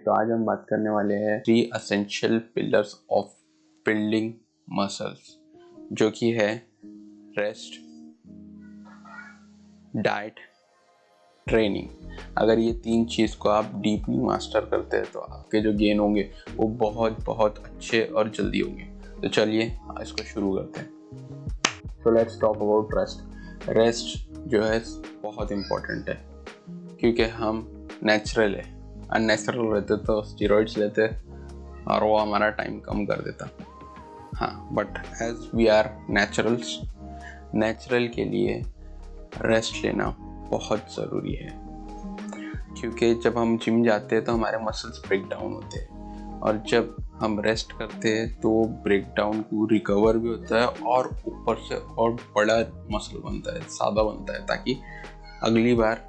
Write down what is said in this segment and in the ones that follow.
तो आज हम बात करने वाले हैं 3 essential pillars of building muscles, जो कि है रेस्ट, डाइट, ट्रेनिंग। अगर ये 3 चीज़ को आप डीपली मास्टर करते हैं तो आपके जो गेन होंगे वो बहुत बहुत अच्छे और जल्दी होंगे। तो चलिए इसको शुरू करते हैं। तो let's talk about rest. Rest जो है बहुत इम्पोर्टेंट है, क्योंकि हम नेचुरल है। अननेचुरल रहते तो स्टेरॉइड्स लेते और वो हमारा टाइम कम कर देता। हाँ, but as we are naturals, natural के लिए रेस्ट लेना बहुत ज़रूरी है, क्योंकि जब हम जिम जाते हैं तो हमारे मसल्स ब्रेक डाउन होते हैं, और जब हम रेस्ट करते हैं तो ब्रेक डाउन को रिकवर भी होता है और ऊपर से और बड़ा मसल बनता है, सादा बनता है, ताकि अगली बार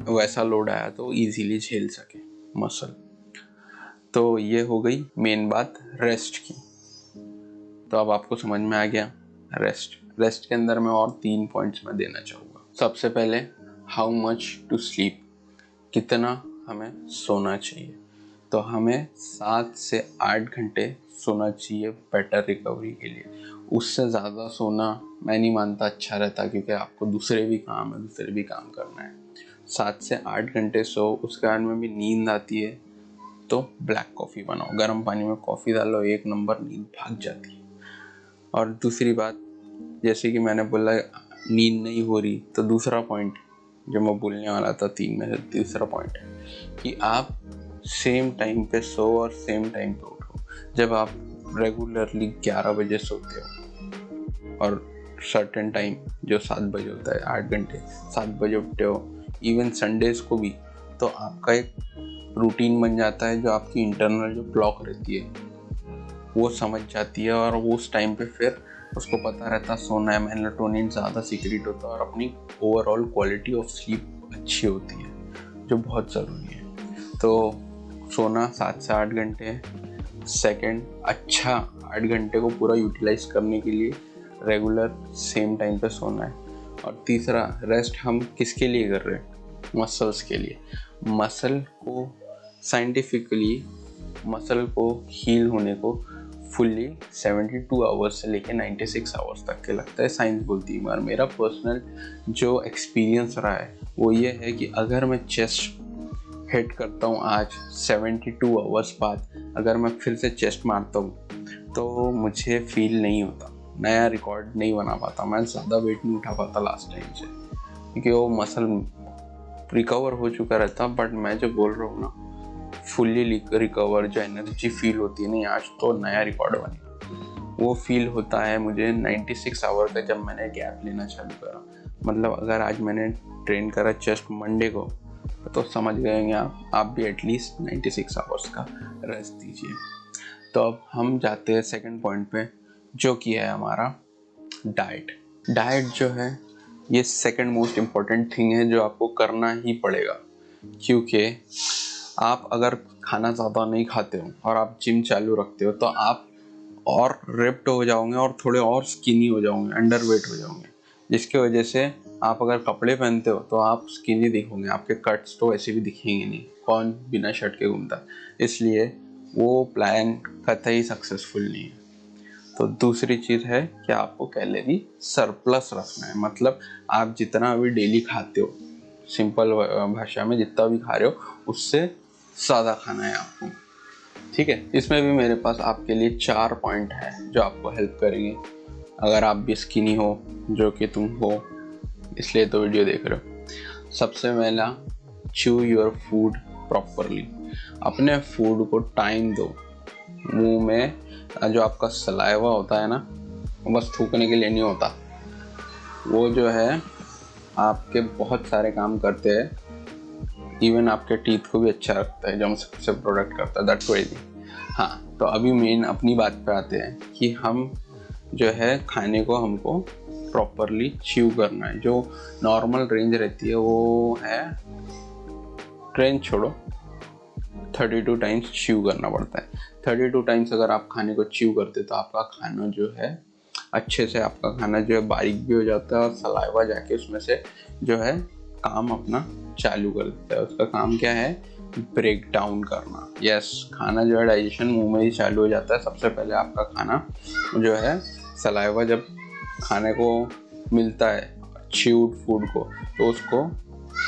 वैसा लोड आया तो इजीली झेल सके मसल। तो ये हो गई मेन बात रेस्ट की। तो अब आपको समझ में आ गया रेस्ट के अंदर मैं और 3 पॉइंट्स में देना चाहूँगा। सबसे पहले हाउ मच टू स्लीप, कितना हमें सोना चाहिए। तो हमें 7 से 8 घंटे सोना चाहिए बेटर रिकवरी के लिए। उससे ज़्यादा सोना मैं नहीं मानता अच्छा रहता, क्योंकि आपको दूसरे भी काम करना है। 7 से 8 घंटे सो, उसके बाद में भी नींद आती है तो ब्लैक कॉफ़ी बनाओ, गर्म पानी में कॉफ़ी डालो, 1 नंबर नींद भाग जाती है। और दूसरी बात, जैसे कि मैंने बोला नींद नहीं हो रही, तो दूसरा पॉइंट जो मैं बोलने वाला था 3 में से तीसरा पॉइंट है कि आप सेम टाइम पे सो और सेम टाइम पे उठो। जब आप रेगुलरली 11 बजे सोते हो और सर्टेन टाइम जो 7 बजे होता है, 8 घंटे, 7 बजे उठते हो, इवन संडेज को भी, तो आपका एक रूटीन बन जाता है। जो आपकी इंटरनल जो क्लॉक रहती है वो समझ जाती है, और वो उस टाइम पे फिर उसको पता रहता सोना है, मेलाटोनिन ज़्यादा सीक्रेट होता है और अपनी ओवरऑल क्वालिटी ऑफ स्लीप अच्छी होती है, जो बहुत ज़रूरी है। तो सोना 7 से 8 घंटे है। सेकंड, अच्छा 8 घंटे को पूरा यूटिलाइज करने के लिए रेगुलर सेम टाइम पे सोना है। और तीसरा, रेस्ट हम किसके लिए कर रहे हैं? मसल्स के लिए। मसल को साइंटिफिकली, मसल को हील होने को फुल्ली 72 आवर्स से लेके 96 आवर्स तक के लगता है, साइंस बोलती है। मगर मेरा पर्सनल जो एक्सपीरियंस रहा है वो ये है कि अगर मैं चेस्ट हिट करता हूँ आज 72 आवर्स बाद, अगर मैं फिर से चेस्ट मारता हूँ तो मुझे फील नहीं होता, नया रिकॉर्ड नहीं बना पाता, मैं ज़्यादा वेट नहीं उठा पाता लास्ट टाइम से, क्योंकि वो मसल रिकवर हो चुका रहता। बट मैं जो बोल रहा हूँ ना, फुल्ली रिकवर जो एनर्जी फील होती है ना, आज तो नया रिकॉर्ड बनेगा, वो फील होता है मुझे 96 आवर का, जब मैंने गैप लेना चालू करा। मतलब अगर आज मैंने ट्रेन करा चेस्ट मंडे को, तो समझ गए होंगे आप भी एटलीस्ट 96 आवर्स का रेस्ट दीजिए। तो अब हम जाते हैं सेकंड पॉइंट पे, जो कि है हमारा डाइट। डाइट जो है ये सेकंड मोस्ट इम्पॉर्टेंट थिंग है जो आपको करना ही पड़ेगा, क्योंकि आप अगर खाना ज़्यादा नहीं खाते हो और आप जिम चालू रखते हो तो आप और रिप्ड हो जाओगे और थोड़े और स्किनी हो जाओगे, अंडरवेट हो जाओगे, जिसकी वजह से आप अगर कपड़े पहनते हो तो आप स्किनी दिखोगे, आपके कट्स तो ऐसे भी दिखेंगे नहीं, कौन बिना शर्ट के घूमता। इसलिए वो प्लान कतई सक्सेसफुल नहीं है। तो दूसरी चीज़ है कि आपको कैलोरी सरप्लस रखना है। मतलब आप जितना अभी डेली खाते हो, सिंपल भाषा में जितना भी खा रहे हो उससे ज़्यादा खाना है आपको, ठीक है। इसमें भी मेरे पास आपके लिए 4 पॉइंट है जो आपको हेल्प करेंगे अगर आप भी स्किनी हो, जो कि तुम हो, इसलिए तो वीडियो देख रहे हो। सबसे पहला, च्यू योर फूड प्रॉपरली। अपने फूड को टाइम दो। मुंह में जो आपका सलाइवा होता है ना, बस थूकने के लिए नहीं होता, वो जो है आपके बहुत सारे काम करते हैं। इवन आपके टीथ को भी अच्छा रखता है, जो हम सबसे प्रोडक्ट करता है, दैट क्रेजी। हाँ, तो अभी मेन अपनी बात पे आते हैं कि हम जो है खाने को हमको प्रॉपरली च्यू करना है। जो नॉर्मल रेंज रहती है वो है, रेंज छोड़ो, 32 टाइम्स च्यू करना पड़ता है। 32 टाइम्स अगर आप खाने को च्यू करते तो आपका खाना जो है अच्छे से, आपका खाना जो है बारीक भी हो जाता है और सलाइवा जाके उसमें से जो है काम अपना चालू कर देता है। उसका काम क्या है ब्रेक डाउन करना। यस, खाना जो है डाइजेशन मुंह में ही चालू हो जाता है। सबसे पहले आपका खाना जो है सलाइवा जब खाने को मिलता है च्यूड फूड को, तो उसको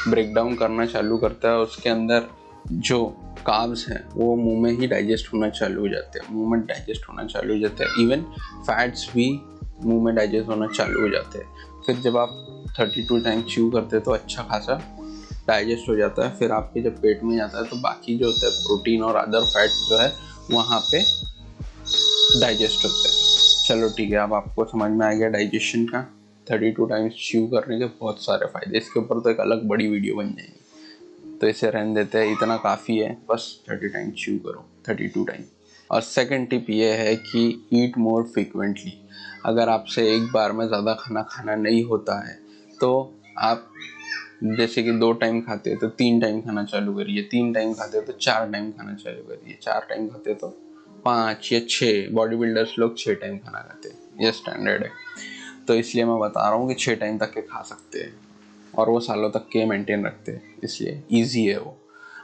ब्रेक डाउन करना चालू करता है। उसके अंदर जो कार्ब्स हैं वो मुंह में ही डाइजेस्ट होना चालू हो जाते हैं, मुंह में डाइजेस्ट होना चालू हो जाते हैं। इवन फैट्स भी मुंह में डाइजेस्ट होना चालू हो जाते हैं। फिर जब आप 32 टाइम च्यू करते हैं तो अच्छा खासा डाइजेस्ट हो जाता है। फिर आपके जब पेट में जाता है तो बाकी जो होता है प्रोटीन और अदर फैट्स जो है वहाँ पे डाइजेस्ट होते हैं। चलो ठीक है, अब आपको समझ में आ गया डाइजेशन का 32 टाइम्स च्यू करने के बहुत सारे फ़ायदे। इसके ऊपर तो एक अलग बड़ी वीडियो बन जाएगी, तो इसे रहने देते हैं, इतना काफ़ी है। बस 30 टाइम च्यू करो, 32 टाइम। और सेकंड टिप ये है कि ईट मोर फ्रिक्वेंटली। अगर आपसे एक बार में ज़्यादा खाना खाना नहीं होता है तो आप जैसे कि 2 टाइम खाते हैं तो 3 टाइम खाना चालू करिए, 3 टाइम खाते हैं तो 4 टाइम खाना चालू करिए, 4 टाइम खाते हैं तो 5 या 6। बॉडी बिल्डर्स लोग 6 टाइम खाना खाते हैं, ये स्टैंडर्ड है। तो इसलिए मैं बता रहा हूँ कि 6 टाइम तक के खा सकते हैं और वो सालों तक के मेंटेन रखते हैं, इसलिए ईजी है वो।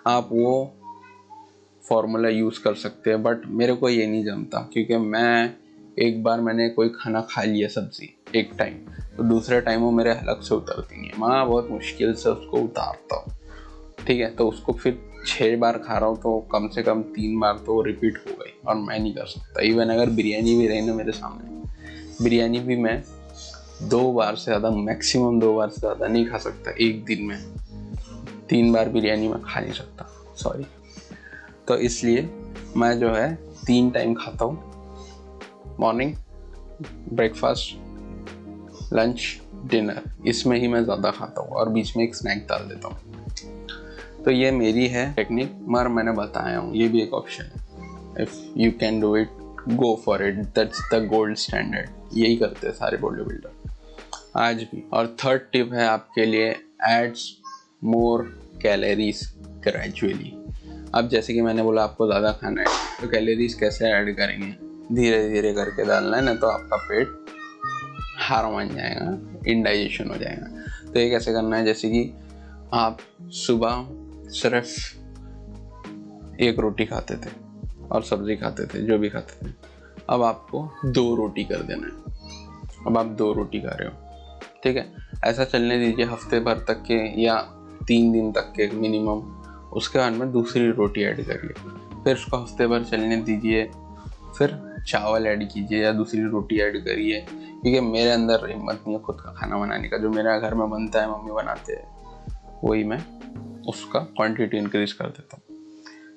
आप वो फॉर्मूला यूज़ कर सकते हैं, बट मेरे को ये नहीं जमता क्योंकि एक बार मैंने कोई खाना खा लिया सब्जी एक टाइम, तो दूसरे टाइम वो मेरे हलक से उतरती नहीं है। मैं बहुत मुश्किल से उसको उतारता हूँ, ठीक है। तो उसको फिर 6 बार खा रहा हूँ तो कम से कम 3 बार तो रिपीट हो गई और मैं नहीं कर सकता। इवन अगर बिरयानी भी रही ना मेरे सामने, बिरयानी भी मैं 2 बार से ज़्यादा, मैक्सिमम 2 बार से ज़्यादा नहीं खा सकता एक दिन में। 3 बार बिरयानी मैं खा नहीं सकता, सॉरी। तो इसलिए मैं जो है 3 टाइम खाता हूँ, मॉर्निंग, ब्रेकफास्ट, लंच, डिनर, इसमें ही मैं ज़्यादा खाता हूँ और बीच में एक स्नैक डाल देता हूँ। तो ये मेरी है टेक्निक, मगर मैंने बताया हूँ ये भी एक ऑप्शन है। If you can do it, go for it, that's the gold standard. यही करते हैं सारे बॉडी बिल्डर आज भी। और थर्ड टिप है आपके लिए, एड्स मोर कैलोरीज ग्रेजुअली। अब जैसे कि मैंने बोला आपको ज़्यादा खाना है तो कैलोरीज कैसे ऐड करेंगे, धीरे धीरे करके डालना है, ना तो आपका पेट हार मान जाएगा, इनडाइजेशन हो जाएगा। तो ये कैसे करना है, जैसे कि आप सुबह सिर्फ 1 रोटी खाते थे और सब्जी खाते थे, जो भी खाते थे, अब आपको 2 रोटी कर देना है। अब आप 2 रोटी खा रहे हो, ठीक है। ऐसा चलने दीजिए हफ्ते भर तक के या 3 दिन तक के मिनिमम। उसके बाद में दूसरी रोटी ऐड करिए, फिर उसको हफ्ते भर चलने दीजिए, फिर चावल ऐड कीजिए या दूसरी रोटी ऐड करिए। क्योंकि मेरे अंदर हिम्मत नहीं है खुद का खाना बनाने का, जो मेरे घर में बनता है, मम्मी बनाते हैं, वही मैं उसका क्वांटिटी इंक्रीज कर देता हूँ।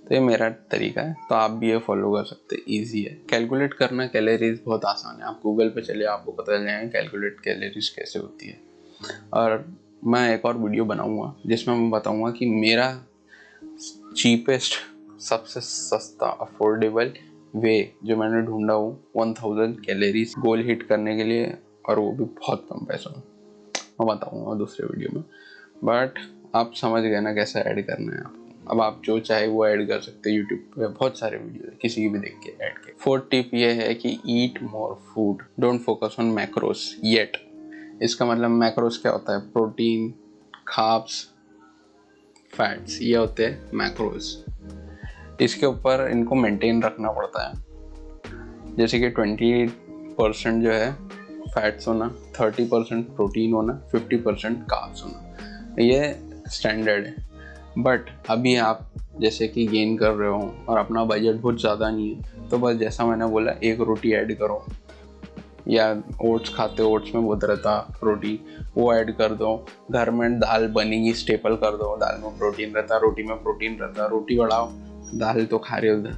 तो ये मेरा तरीका है, तो आप भी ये फॉलो कर सकते हैं, ईजी है। कैलकुलेट करना कैलोरीज बहुत आसान है, आप गूगल पे चलिए, आपको पता चल जाएगा कैलकुलेट कैलोरीज कैसे होती है। और मैं एक और वीडियो बनाऊंगा जिसमें मैं बताऊंगा कि मेरा चीपेस्ट, सबसे सस्ता, अफोर्डेबल वे जो मैंने ढूंढा हो 1000 कैलोरीज गोल हिट करने के लिए, और वो भी बहुत कम पैसों में, मैं बताऊंगा दूसरे वीडियो में। बट आप समझ गए ना कैसे ऐड करना है आपको। अब आप जो चाहे वो ऐड कर सकते हैं, यूट्यूब पे बहुत सारे वीडियो है, किसी की भी देख के ऐड के। 4th टिप ये है कि eat more food, don't focus on macros yet. इसका मतलब मैक्रोस क्या होता है, प्रोटीन, कार्ब्स, फैट्स, ये होते हैं मैक्रोस। इसके ऊपर इनको मेंटेन रखना पड़ता है। जैसे कि 20% जो है फैट्स होना, 30% प्रोटीन होना, 50% कार्ब्स होना, ये स्टैंडर्ड है। बट अभी आप जैसे कि गेन कर रहे हो और अपना बजट बहुत ज़्यादा नहीं है, तो बस जैसा मैंने बोला 1 रोटी ऐड करो, या ओट्स खाते हो, ओट्स में बहुत रहता रोटी, वो ऐड कर दो। घर में दाल बनेगी, स्टेपल कर दो, दाल में प्रोटीन रहता, रोटी में प्रोटीन रहता, रोटी बढ़ाओ, दाल तो खा रहे हो,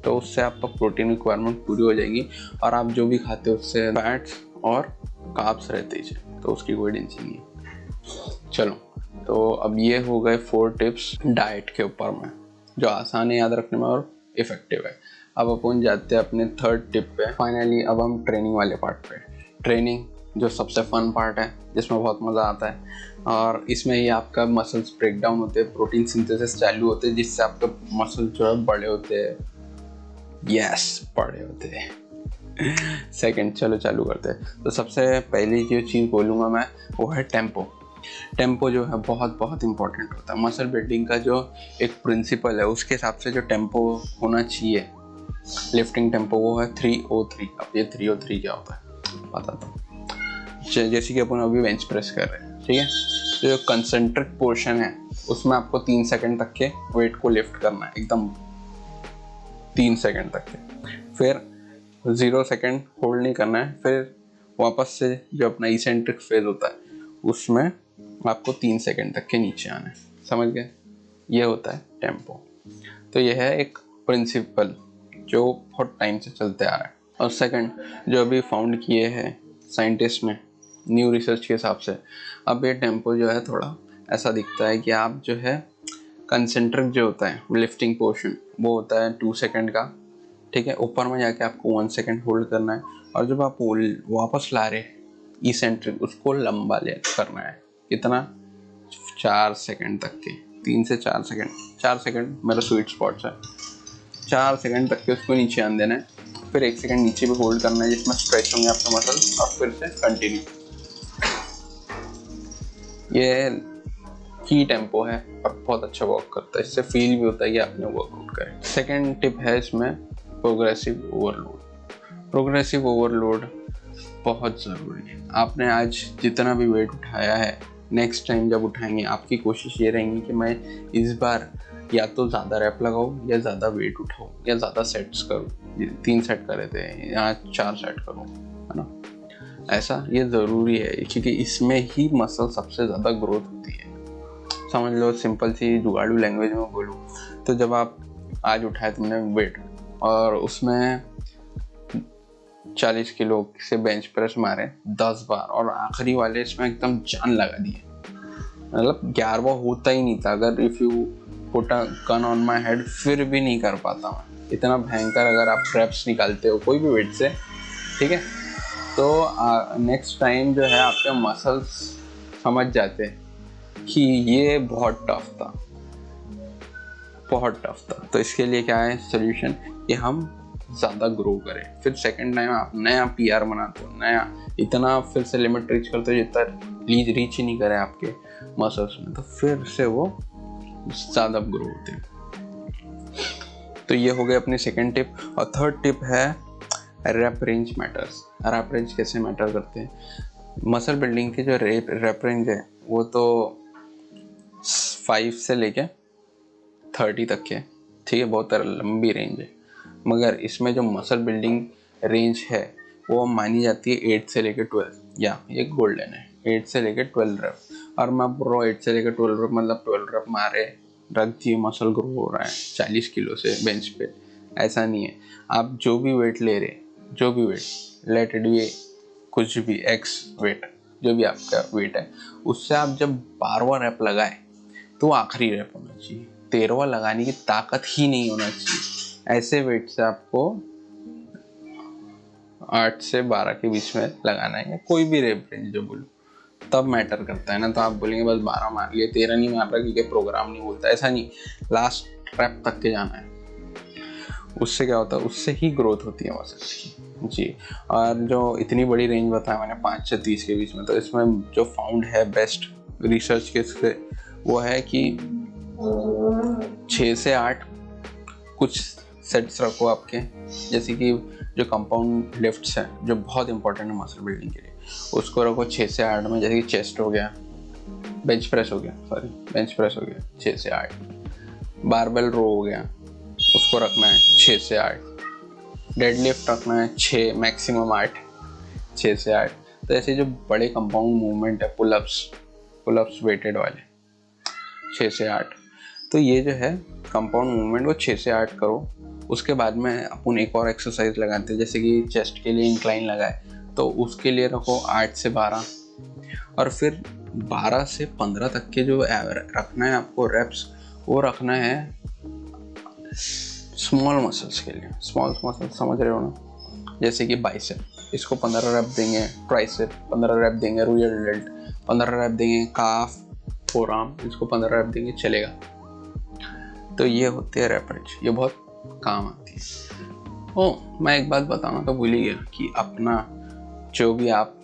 तो उससे आपका प्रोटीन रिक्वायरमेंट पूरी हो जाएगी। और आप जो भी खाते हो उससे फैट्स और कार्ब्स रहते ही, तो उसकी कोई टेंशन नहीं है। चलो, तो अब ये हो गए 4 टिप्स डाइट के ऊपर में, जो आसान है याद रखने में और इफ़ेक्टिव है। अब अपन जाते हैं अपने 3rd टिप पे। फाइनली अब हम ट्रेनिंग वाले पार्ट पे। ट्रेनिंग जो सबसे फन पार्ट है, जिसमें बहुत मज़ा आता है, और इसमें ही आपका मसल्स ब्रेक डाउन होते हैं, प्रोटीन सिंथेसिस चालू होते हैं, जिससे आपके मसल्स जो है बड़े होते हैं। यस, बड़े होते हैं। सेकंड, चलो चालू करते हैं। तो सबसे पहली जो चीज़ बोलूँगा मैं, वो है टेम्पो। टेम्पो जो है बहुत बहुत इंपॉर्टेंट होता है। मसल बिल्डिंग का जो एक प्रिंसिपल है उसके हिसाब से जो टेम्पो होना चाहिए, लिफ्टिंग टेम्पो, वो है 303। अब ये 303 क्या होता है बताता हूँ। जैसे कि अपन अभी बेंच प्रेस कर रहे हैं, ठीक है, तो जो कंसेंट्रिक पोर्शन है उसमें आपको 3 सेकंड तक के वेट को लिफ्ट करना है, एकदम 3 सेकंड तक के, फिर 0 सेकंड होल्ड नहीं करना है, फिर वापस से जो अपना इसेंट्रिक फेज होता है उसमें आपको 3 सेकंड तक के नीचे आना है। समझ गए? ये होता है टेम्पो। तो ये है एक प्रिंसिपल जो बहुत टाइम से चलते आ रहा है। और सेकंड, जो अभी फाउंड किए हैं साइंटिस्ट ने न्यू रिसर्च के हिसाब से, अब ये टेम्पो जो है थोड़ा ऐसा दिखता है कि आप जो है कंसेंट्रिक जो होता है लिफ्टिंग पोर्शन वो होता है 2 सेकंड का, ठीक है, ऊपर में जाके आपको 1 सेकंड होल्ड करना है, और जब आप वापस ला रहे इसेंट्रिक उसको लंबा ले करना है, कितना, 4 सेकंड तक के, 3 से 4 सेकंड, 4 सेकंड मेरा स्वीट स्पॉट है, 4 सेकंड तक के उसको नीचे आने देना है, फिर 1 सेकंड नीचे भी होल्ड करना है जिसमें स्ट्रेच होंगे आपके मसल, और फिर से कंटिन्यू। ये की टेम्पो है और बहुत अच्छा वर्क करता है, इससे फील भी होता है कि आपने वर्कआउट करें। सेकंड टिप है इसमें प्रोग्रेसिव ओवरलोड। प्रोग्रेसिव ओवरलोड बहुत ज़रूरी है। आपने आज जितना भी वेट उठाया है, नेक्स्ट टाइम जब उठाएंगे आपकी कोशिश ये रहेगी कि मैं इस बार या तो ज़्यादा रैप लगाऊँ या ज़्यादा वेट उठाऊँ या ज़्यादा सेट्स करूँ। 3 सेट करे थे या 4 सेट करूँ, है ना। ऐसा ये ज़रूरी है क्योंकि इसमें ही मसल सबसे ज़्यादा ग्रोथ होती है। समझ लो, सिंपल सी जुगाड़ू लैंग्वेज में बोलूँ तो जब आप आज उठाए तुमने वेट और उसमें 40 किलो से बेंच प्रेस मारे 10 बार और आखिरी वाले इसमें एकदम जान लगा दिए, मतलब 11वां होता ही नहीं था। अगर if you put a gun on my head फिर भी नहीं कर पाता मैं इतना भयंकर। अगर आप रेप्स निकालते हो कोई भी वेट से, ठीक है, तो नेक्स्ट टाइम जो है आपके मसल्स समझ जाते हैं कि ये बहुत टफ था, बहुत टफ था। तो इसके लिए क्या है सोल्यूशन, कि हम ज़्यादा ग्रो करें। फिर सेकंड टाइम आप नया PR बनाते हो, नया इतना फिर से लिमिट रीच करते हो जितना रीच ही नहीं करे आपके मसल्स में, तो फिर से वो ज़्यादा ग्रो होते हैं। तो ये हो गई अपनी सेकंड टिप। और थर्ड टिप है rap range matters. Rap range कैसे मैटर करते हैं? मसल बिल्डिंग की जो रैप रेंज है वो तो 5 से लेके 30 तक के, ठीक है, बहुत लंबी रेंज है। मगर इसमें जो मसल बिल्डिंग रेंज है वो मानी जाती है 8 से लेके 12, या ये गोल्डन है, 8 से लेके 12 रैप। और मैं प्रो 8 से लेके 12 रैप मतलब 12 रैप मारे रख दिए, मसल ग्रो हो रहा है 40 किलो से बेंच पे, ऐसा नहीं है। आप जो भी वेट ले रहे, जो भी वेट, लेट इट बी कुछ भी एक्स वेट, जो भी आपका वेट है, उससे आप जब 12वां रैप लगाए तो आखिरी रैप होना चाहिए। 13वां लगाने की ताकत ही नहीं होना चाहिए। ऐसे वेट से आपको 8 से 12 के बीच में लगाना है, कोई भी रैप रेंज जो बोलूँ, तब मैटर करता है ना। तो आप बोलेंगे बस 12 मार लिए, 13 नहीं मार रहा क्योंकि प्रोग्राम नहीं बोलता, ऐसा नहीं, लास्ट रैप तक के जाना है। उससे क्या होता है, उससे ही ग्रोथ होती है मसल्स की जी। और जो इतनी बड़ी रेंज बताया मैंने 5 से 30 के बीच में, तो इसमें जो फाउंड है बेस्ट रिसर्च के से वो है कि 6 से 8 कुछ सेट्स रखो आपके, जैसे कि जो कंपाउंड लिफ्ट्स हैं जो बहुत इंपॉर्टेंट है मसल बिल्डिंग के लिए, उसको रखो 6 से 8 में। जैसे कि चेस्ट हो गया, बेंच प्रेस हो गया 6 से 8, बारबेल रो हो गया उसको रखना है 6 से 8, डेडलिफ्ट रखना है 6, मैक्सिमम 8, 6 से 8। तो ऐसे जो बड़े कंपाउंड मूवमेंट है, पुलअप्स वेटेड वाले 6 से 8, तो ये जो है कंपाउंड मूवमेंट वो 6 से 8 करो। उसके बाद में अपन एक और एक्सरसाइज लगाते हैं, जैसे कि चेस्ट के लिए इंक्लाइन लगाए तो उसके लिए रखो 8 से 12, और फिर 12 से 15 तक के जो रखना है आपको रेप्स, वो रखना है स्मॉल मसल्स के लिए। स्मॉल मसल्स समझ रहे हो ना, जैसे कि बाइसेप, इसको 15 रैप देंगे, ट्राइसेप 15 रैप देंगे, रूयल डेल्ट 15 रैप देंगे, काफ, फोरआर्म इसको 15 रैप देंगे, चलेगा। तो ये होती है रैप रेंज, ये बहुत काम आती है। मैं एक बात बताना तो भूल ही गया कि अपना जो भी आप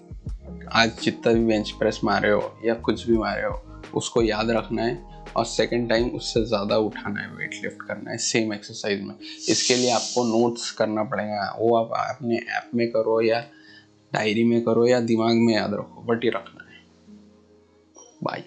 आज जितना भी बेंच प्रेस मारे हो या कुछ भी मारे हो उसको याद रखना है और सेकंड टाइम उससे ज़्यादा उठाना है, वेट लिफ्ट करना है सेम एक्सरसाइज में। इसके लिए आपको नोट्स करना पड़ेगा, वो आप अपने ऐप में करो या डायरी में करो या दिमाग में याद रखो, बट ये रखना है। बाय।